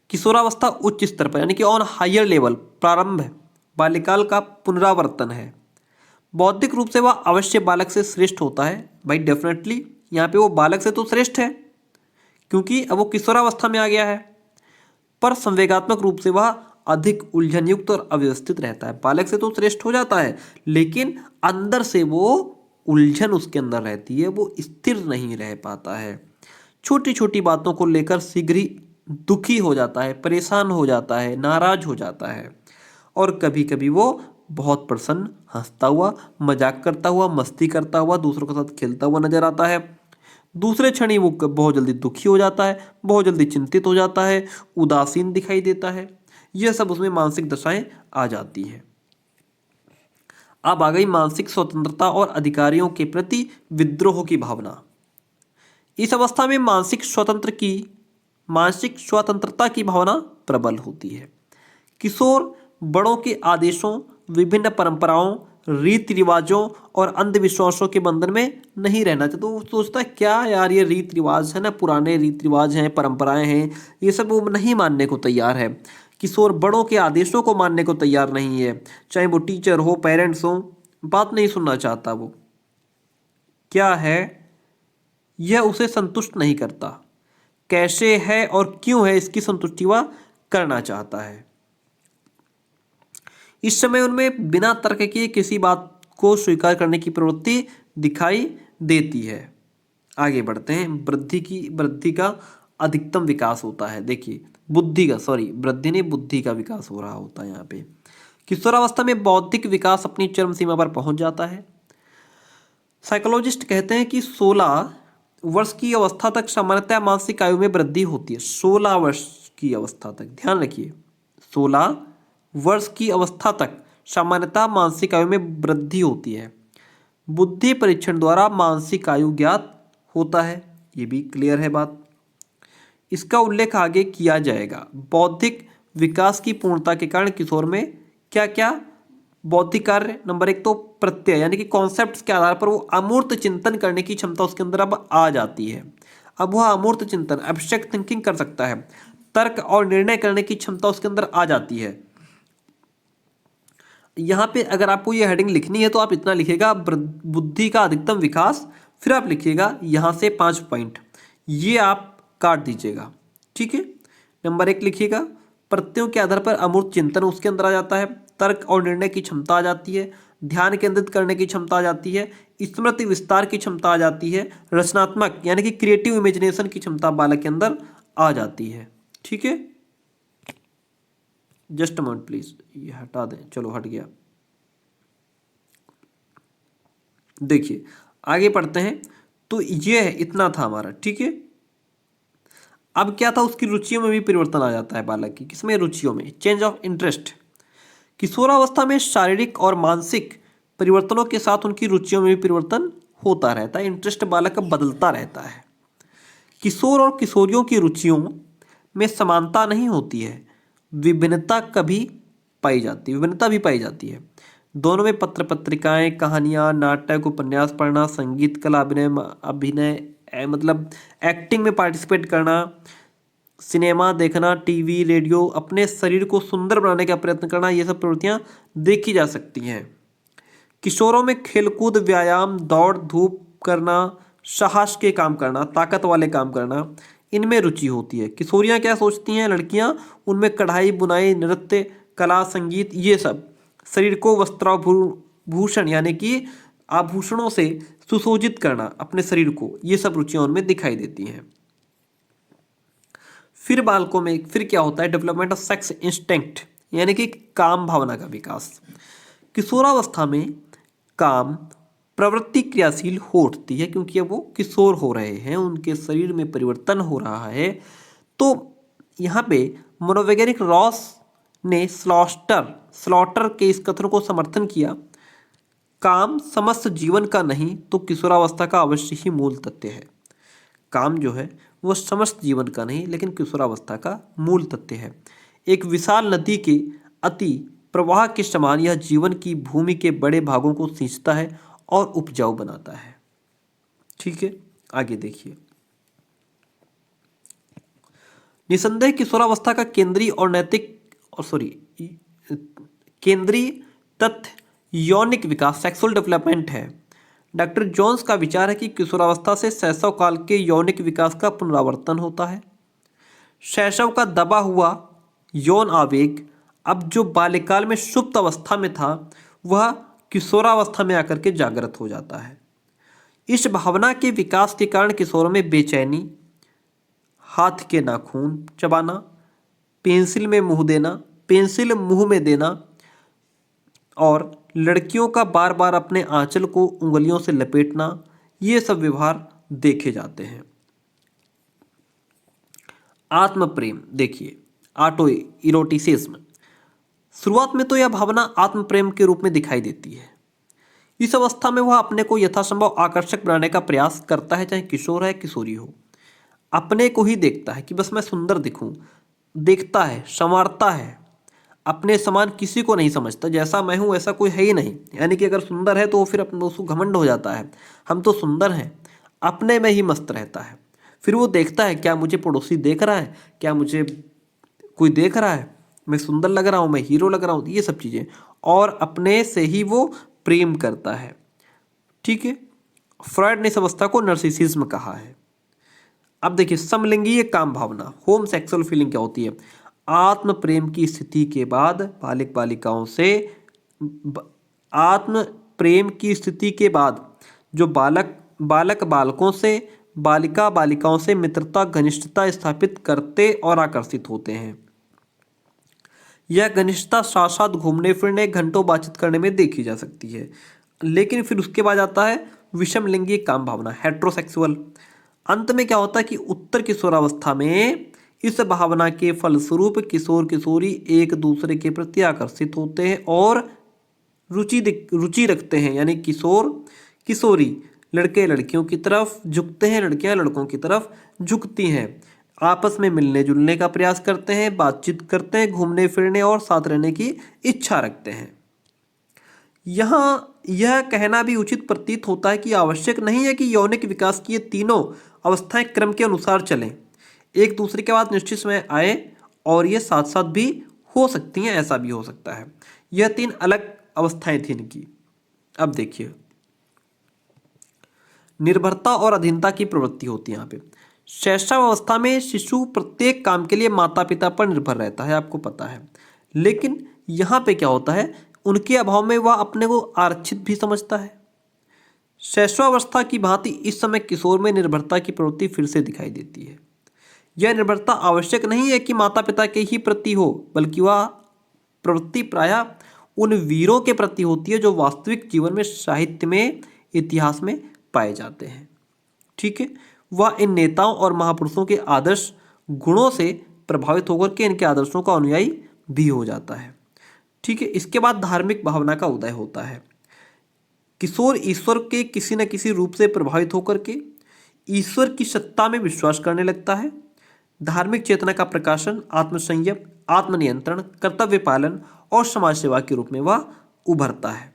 किशोरावस्था उच्च स्तर पर यानी कि ऑन हायर लेवल, प्रारंभ बाल्यकाल का पुनरावर्तन है। बौद्धिक रूप से वह अवश्य बालक से श्रेष्ठ होता है, भाई डेफिनेटली यहाँ पे वो बालक से तो श्रेष्ठ है क्योंकि अब वो किशोरावस्था में आ गया है, पर संवेगात्मक रूप से वह अधिक उलझन युक्त और अव्यवस्थित रहता है। बालक से तो श्रेष्ठ हो जाता है लेकिन अंदर से वो उलझन उसके अंदर रहती है, वो स्थिर नहीं रह पाता है, छोटी छोटी बातों को लेकर शीघ्र ही दुखी हो जाता है, परेशान हो जाता है, नाराज हो जाता है, और कभी कभी वो बहुत प्रसन्न, हंसता हुआ, मजाक करता हुआ, मस्ती करता हुआ, दूसरों के साथ खेलता हुआ नजर आता है। दूसरे क्षण ही वो बहुत जल्दी दुखी हो जाता है, बहुत जल्दी चिंतित हो जाता है, उदासीन दिखाई देता है। यह सब उसमें मानसिक दशाएं आ जाती हैं। अब आ गई मानसिक स्वतंत्रता और अधिकारियों के प्रति विद्रोह की भावना। इस अवस्था में मानसिक स्वतंत्रता की भावना प्रबल होती है। किशोर बड़ों के आदेशों, विभिन्न परंपराओं, रीति रिवाजों और अंधविश्वासों के बंधन में नहीं रहना चाहता। तो वो सोचता है क्या यार ये रीति रिवाज है ना, पुराने रीति रिवाज हैं, परंपराएं हैं, ये सब वो नहीं मानने को तैयार है। किशोर बड़ों के आदेशों को मानने को तैयार नहीं है, चाहे वो टीचर हो, पेरेंट्स हो, बात नहीं सुनना चाहता। वो क्या है, यह उसे संतुष्ट नहीं करता, कैसे है और क्यों है इसकी संतुष्टि वह करना चाहता है। इस समय उनमें बिना तर्क के किसी बात को स्वीकार करने की प्रवृत्ति दिखाई देती है। आगे बढ़ते हैं। वृद्धि का अधिकतम विकास होता है। देखिए वृद्धि नहीं, बुद्धि का विकास हो रहा होता है यहाँ पे। किशोरावस्था में बौद्धिक विकास अपनी चरम सीमा पर पहुंच जाता है। साइकोलॉजिस्ट कहते हैं कि 16 वर्ष की अवस्था तक सामान्यतः मानसिक आयु में वृद्धि होती है। 16 वर्ष की अवस्था तक, ध्यान रखिए, 16 वर्ष की अवस्था तक सामान्यतः मानसिक आयु में वृद्धि होती है। बुद्धि परीक्षण द्वारा मानसिक आयु ज्ञात होता है, ये भी क्लियर है बात। इसका उल्लेख आगे किया जाएगा। बौद्धिक विकास की पूर्णता के कारण किशोर में क्या क्या बौद्धिक कार्य, नंबर 1 तो प्रत्यय यानी कि कॉन्सेप्ट्स के आधार पर वो अमूर्त चिंतन करने की क्षमता उसके अंदर अब आ जाती है। अब वह अमूर्त चिंतन, एब्स्ट्रैक्ट थिंकिंग कर सकता है। तर्क और निर्णय करने की क्षमता उसके अंदर आ जाती है। यहाँ पे अगर आपको ये हेडिंग लिखनी है तो आप इतना लिखिएगा, बुद्धि का अधिकतम विकास, फिर आप लिखिएगा यहाँ से 5 पॉइंट, ये आप काट दीजिएगा, ठीक है। नंबर 1 लिखिएगा, प्रत्ययों के आधार पर अमूर्त चिंतन उसके अंदर आ जाता है, तर्क और निर्णय की क्षमता आ जाती है, ध्यान केंद्रित करने की क्षमता आ जाती है, स्मृति विस्तार की क्षमता आ जाती है, रचनात्मक यानी कि क्रिएटिव इमेजिनेशन की क्षमता बालक के अंदर आ जाती है, ठीक है। जस्ट अ मिनट प्लीज, ये हटा दें, चलो हट गया। देखिए आगे पढ़ते हैं। तो ये है, इतना था हमारा, ठीक है। अब क्या था, उसकी रुचियों में भी परिवर्तन आ जाता है बालक की। किसमें? रुचियों में, चेंज ऑफ इंटरेस्ट। किशोरावस्था में शारीरिक और मानसिक परिवर्तनों के साथ उनकी रुचियों में भी परिवर्तन होता रहता है, इंटरेस्ट बालक का बदलता रहता है। किशोर और किशोरियों की रुचियों में समानता नहीं होती है, विभिन्नता भी पाई जाती है। दोनों में पत्र पत्रिकाएं, कहानियाँ, नाटक, उपन्यास पढ़ना, संगीत कला, अभिनय अभिनय मतलब एक्टिंग में पार्टिसिपेट करना, सिनेमा देखना, टीवी, रेडियो, अपने शरीर को सुंदर बनाने का प्रयत्न करना, ये सब प्रवृत्तियाँ देखी जा सकती हैं। किशोरों में खेलकूद, व्यायाम, दौड़ धूप करना, साहस के काम करना, ताकत वाले काम करना, इनमें रुचि होती है। किशोरियाँ क्या सोचती हैं लड़कियाँ, उनमें कढ़ाई, बुनाई, नृत्य, कला, संगीत, ये सब शरीर को वस्त्राभूषण यानी कि आभूषणों से सुशोभित करना अपने शरीर को, ये सब रुचियाँ उनमें दिखाई देती हैं। फिर बालकों में फिर क्या होता है, डेवलपमेंट ऑफ सेक्स इंस्टिंक्ट यानी कि काम भावना का विकास। किशोरावस्था में काम प्रवृत्ति क्रियाशील हो उठती है क्योंकि अब वो किशोर हो रहे हैं, उनके शरीर में परिवर्तन हो रहा है। तो यहाँ पे मनोवैज्ञानिक रॉस ने स्लॉटर के इस कथन को समर्थन किया, काम समस्त जीवन का नहीं तो किशोरावस्था का अवश्य ही मूल तथ्य है। काम जो है वो समस्त जीवन का नहीं लेकिन किशोरावस्था का मूल तथ्य है। एक विशाल नदी के अति प्रवाह के समान यह जीवन की भूमि के बड़े भागों को सींचता है और उपजाऊ बनाता है। ठीक है, आगे देखिए। निसंदेह किशोरावस्था का केंद्रीय तथ्य यौनिक विकास, सेक्सुअल डेवलपमेंट है। डॉक्टर जोन्स का विचार है कि किशोरावस्था से शैशव काल के यौनिक विकास का पुनरावर्तन होता है। शैशव का दबा हुआ यौन आवेग अब जो बाल्यकाल में सुप्त अवस्था में था वह किशोरावस्था में आकर के जागृत हो जाता है। इस भावना के विकास के कारण किशोरों में बेचैनी, हाथ के नाखून चबाना, पेंसिल मुंह में देना और लड़कियों का बार बार अपने आंचल को उंगलियों से लपेटना, ये सब व्यवहार देखे जाते हैं। आत्म प्रेम देखिए, ऑटो इरोटिसिज्म। शुरुआत में तो यह भावना आत्म प्रेम के रूप में दिखाई देती है। इस अवस्था में वह अपने को यथासंभव आकर्षक बनाने का प्रयास करता है, चाहे किशोर है किशोरी हो। अपने को ही देखता है कि बस मैं सुंदर दिखूं, देखता है, संवारता है, अपने समान किसी को नहीं समझता, जैसा मैं हूँ ऐसा कोई है ही नहीं। यानी कि अगर सुंदर है तो फिर अपने उसको घमंड हो जाता है, हम तो सुंदर हैं, अपने में ही मस्त रहता है। फिर वो देखता है क्या मुझे पड़ोसी देख रहा है, क्या मुझे कोई देख रहा है, मैं सुंदर लग रहा हूँ, मैं हीरो लग रहा हूँ, ये सब चीज़ें, और अपने से ही वो प्रेम करता है। ठीक है, फ्रॉयड ने इस अवस्था को नर्सिसिज्म कहा है। अब देखिए, समलिंगीय काम भावना, होम सेक्सुअल फीलिंग क्या होती है। आत्म प्रेम की स्थिति के बाद आत्म प्रेम की स्थिति के बाद जो बालकों से, बालिकाओं से मित्रता, घनिष्ठता स्थापित करते और आकर्षित होते हैं। यह घनिष्ठता साथ साथ घूमने फिरने, घंटों बातचीत करने में देखी जा सकती है। लेकिन फिर उसके बाद आता है विषम लिंगी काम भावना, हेट्रोसेक्सुअल। अंत में क्या होता है कि उत्तर किशोरावस्था में इस भावना के फलस्वरूप किशोर किशोरी एक दूसरे के प्रति आकर्षित होते हैं और रुचि रखते हैं। यानी किशोर किशोरी लड़के लड़कियों की तरफ झुकते हैं, लड़कियां लड़कों की तरफ झुकती हैं, आपस में मिलने जुलने का प्रयास करते हैं, बातचीत करते हैं, घूमने फिरने और साथ रहने की इच्छा रखते हैं। यहाँ यह कहना भी उचित प्रतीत होता है कि आवश्यक नहीं है कि यौनिक विकास की ये तीनों अवस्थाएं क्रम के अनुसार चलें, एक दूसरे के बाद निश्चित समय आए, और ये साथ साथ भी हो सकती हैं, ऐसा भी हो सकता है। यह तीन अलग अवस्थाएं थी इनकी। अब देखिए, निर्भरता और अधीनता की प्रवृत्ति होती है यहाँ पे। शैशव अवस्था में शिशु प्रत्येक काम के लिए माता पिता पर निर्भर रहता है, आपको पता है। लेकिन यहाँ पे क्या होता है, उनके अभाव में वह अपने को आरक्षित भी समझता है। शैशवावस्था की भांति इस समय किशोर में निर्भरता की प्रवृत्ति फिर से दिखाई देती है। यह निर्भरता आवश्यक नहीं है कि माता पिता के ही प्रति हो, बल्कि वह प्रवृत्ति प्रायः उन वीरों के प्रति होती है जो वास्तविक जीवन में, साहित्य में, इतिहास में पाए जाते हैं। ठीक है, वह इन नेताओं और महापुरुषों के आदर्श गुणों से प्रभावित होकर के इनके आदर्शों का अनुयायी भी हो जाता है। ठीक है, इसके बाद धार्मिक भावना का उदय होता है। किशोर ईश्वर के किसी न किसी रूप से प्रभावित होकर के ईश्वर की सत्ता में विश्वास करने लगता है। धार्मिक चेतना का प्रकाशन आत्मसंयम, आत्मनियंत्रण, कर्तव्य पालन और समाज सेवा के रूप में वह उभरता है।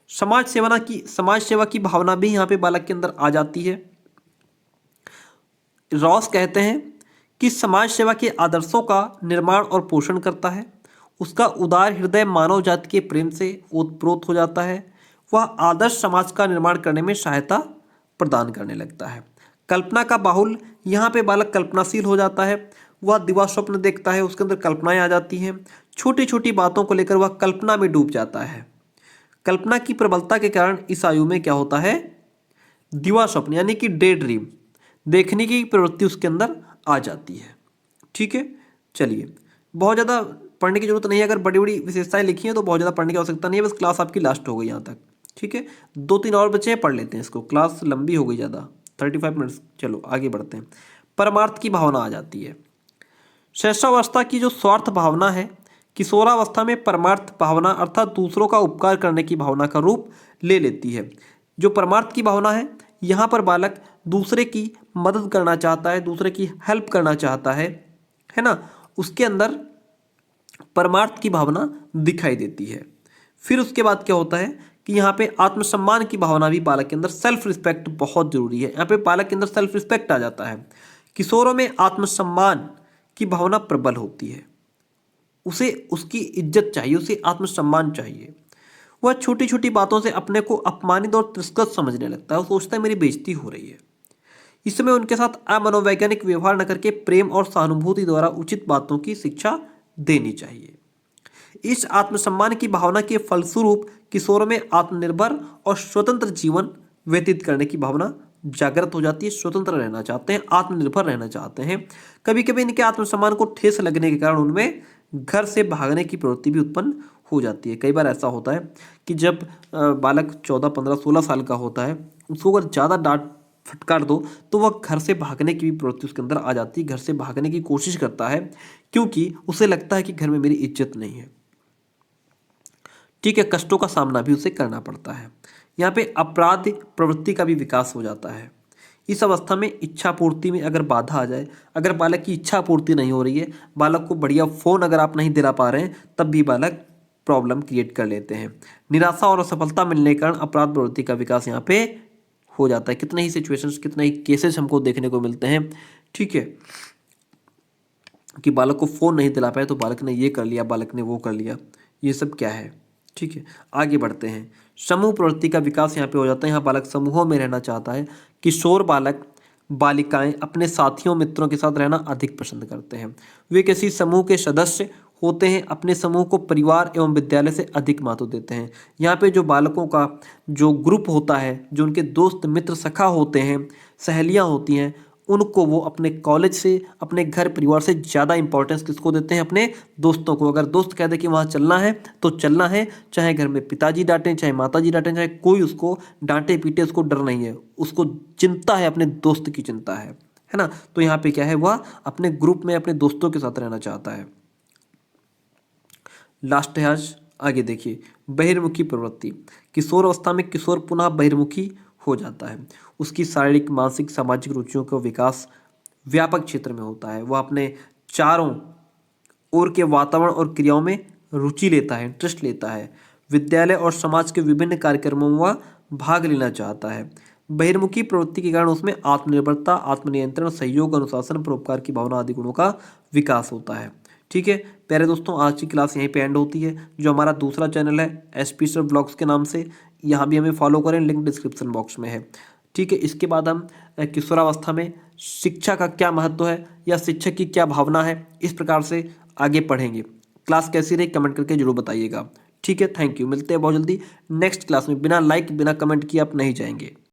समाज सेवा की भावना भी यहाँ पे बालक के अंदर आ जाती है। रॉस कहते हैं कि समाज सेवा के आदर्शों का निर्माण और पोषण करता है। उसका उदार हृदय मानव जाति के प्रेम से ओतप्रोत हो जाता है। वह आदर्श समाज का निर्माण करने में सहायता प्रदान करने लगता है। कल्पना का बाहुल, यहाँ पे बालक कल्पनाशील हो जाता है। वह दिवा स्वप्न देखता है, उसके अंदर कल्पनाएं आ जाती हैं। छोटी छोटी बातों को लेकर वह कल्पना में डूब जाता है। कल्पना की प्रबलता के कारण इस आयु में क्या होता है, दिवा स्वप्न यानी कि डे ड्रीम देखने की प्रवृत्ति उसके अंदर आ जाती है। ठीक है, चलिए, बहुत ज़्यादा पढ़ने की जरूरत नहीं है। अगर बड़ी बड़ी विशेषताएं लिखी हैं तो बहुत ज़्यादा पढ़ने की आवश्यकता नहीं है, बस क्लास आपकी लास्ट हो गई यहाँ तक। ठीक है, 2-3 और बच्चे हैं, पढ़ लेते हैं इसको, क्लास लंबी हो गई ज़्यादा, 35 मिनट्स। चलो आगे बढ़ते हैं। परमार्थ की भावना आ जाती है। शैशवावस्था की जो स्वार्थ भावना है, किशोरावस्था में परमार्थ भावना अर्थात दूसरों का उपकार करने की भावना का रूप ले लेती है। जो परमार्थ की भावना है, यहाँ पर बालक दूसरे की मदद करना चाहता है, दूसरे की हेल्प करना चाहता है ना, उसके अंदर परमार्थ की भावना दिखाई देती है। फिर उसके बाद क्या होता है कि यहाँ पे आत्मसम्मान की भावना भी बालक के अंदर, सेल्फ रिस्पेक्ट बहुत जरूरी है। यहाँ पे बालक के अंदर सेल्फ रिस्पेक्ट आ जाता है। किशोरों में आत्मसम्मान की भावना प्रबल होती है। उसे उसकी इज्जत चाहिए, उसे आत्मसम्मान चाहिए। वह छोटी छोटी बातों से अपने को अपमानित और तिरस्कृत समझने लगता है। वो सोचता है मेरी बेइज्जती हो रही है। इस समय उनके साथ अमनोवैज्ञानिक व्यवहार न करके प्रेम और सहानुभूति द्वारा उचित बातों की शिक्षा देनी चाहिए। इस आत्मसम्मान की भावना के फलस्वरूप किशोरों में आत्मनिर्भर और स्वतंत्र जीवन व्यतीत करने की भावना जागृत हो जाती है। स्वतंत्र रहना चाहते हैं, आत्मनिर्भर रहना चाहते हैं। कभी कभी इनके आत्मसम्मान को ठेस लगने के कारण उनमें घर से भागने की प्रवृत्ति भी उत्पन्न हो जाती है। कई बार ऐसा होता है कि जब बालक 14, 15, 16 साल का होता है, उसको अगर ज़्यादा डांट फटकार दो तो वह घर से भागने की भी प्रवृत्ति उसके अंदर आ जाती है। घर से भागने की कोशिश करता है क्योंकि उसे लगता है कि घर में मेरी इज्जत नहीं है। ठीक है, कष्टों का सामना भी उसे करना पड़ता है। यहाँ पे अपराध प्रवृत्ति का भी विकास हो जाता है। इस अवस्था में इच्छा पूर्ति में अगर बाधा आ जाए, अगर बालक की इच्छा पूर्ति नहीं हो रही है, बालक को बढ़िया फ़ोन अगर आप नहीं दिला पा रहे हैं, तब भी बालक प्रॉब्लम क्रिएट कर लेते हैं। निराशा और असफलता मिलने के कारण अपराध प्रवृत्ति का विकास यहाँ पे हो जाता है। कितने ही सिचुएशंस, कितने ही केसेस हमको देखने को मिलते हैं। ठीक है, कि बालक को फ़ोन नहीं दिला पाए तो बालक ने ये कर लिया, बालक ने वो कर लिया। ये सब क्या है। ठीक है, आगे बढ़ते हैं। समूह प्रवृत्ति का विकास यहाँ पे हो जाता है। यहाँ बालक समूहों में रहना चाहता है। किशोर बालक बालिकाएं अपने साथियों मित्रों के साथ रहना अधिक पसंद करते हैं। वे किसी समूह के सदस्य होते हैं, अपने समूह को परिवार एवं विद्यालय से अधिक महत्व देते हैं। यहाँ पे जो बालकों का जो ग्रुप होता है, जो उनके दोस्त मित्र सखा होते हैं, सहेलियाँ होती हैं, उनको वो अपने कॉलेज से, अपने घर परिवार से ज़्यादा इंपॉर्टेंस किसको देते हैं, अपने दोस्तों को। अगर दोस्त कह दे कि वहाँ चलना है तो चलना है, चाहे घर में पिताजी डांटें, चाहे माताजी डांटें, चाहे कोई उसको डांटे पीटे, उसको डर नहीं है। उसको चिंता है, अपने दोस्त की चिंता है ना। तो यहाँ पे क्या है, वह अपने ग्रुप में अपने दोस्तों के साथ रहना चाहता है। लास्ट है आज, आगे देखिए। बहिर्मुखी प्रवृत्ति। किशोर अवस्था में किशोर पुनः बहिर्मुखी हो जाता है। उसकी शारीरिक, मानसिक, सामाजिक रुचियों का विकास व्यापक क्षेत्र में होता है। वह अपने चारों ओर के वातावरण और क्रियाओं में रुचि लेता है, इंटरेस्ट लेता है। विद्यालय और समाज के विभिन्न कार्यक्रमों में वह भाग लेना चाहता है। बहिर्मुखी प्रवृत्ति के कारण उसमें आत्मनिर्भरता, आत्मनियंत्रण, सहयोग, अनुशासन, परोपकार की भावना आदि गुणों का विकास होता है। ठीक है प्यारे दोस्तों, आज की क्लास यहीं पे एंड होती है। जो हमारा दूसरा चैनल है एसपी सर ब्लॉग्स के नाम से, यहाँ भी हमें फॉलो करें, लिंक डिस्क्रिप्शन बॉक्स में है। ठीक है, इसके बाद हम किशोरावस्था में शिक्षा का क्या महत्व है या शिक्षक की क्या भावना है, इस प्रकार से आगे पढ़ेंगे। क्लास कैसी रही कमेंट करके जरूर बताइएगा। ठीक है, थैंक यू। मिलते हैं बहुत जल्दी नेक्स्ट क्लास में। बिना लाइक, बिना कमेंट किए आप नहीं जाएंगे।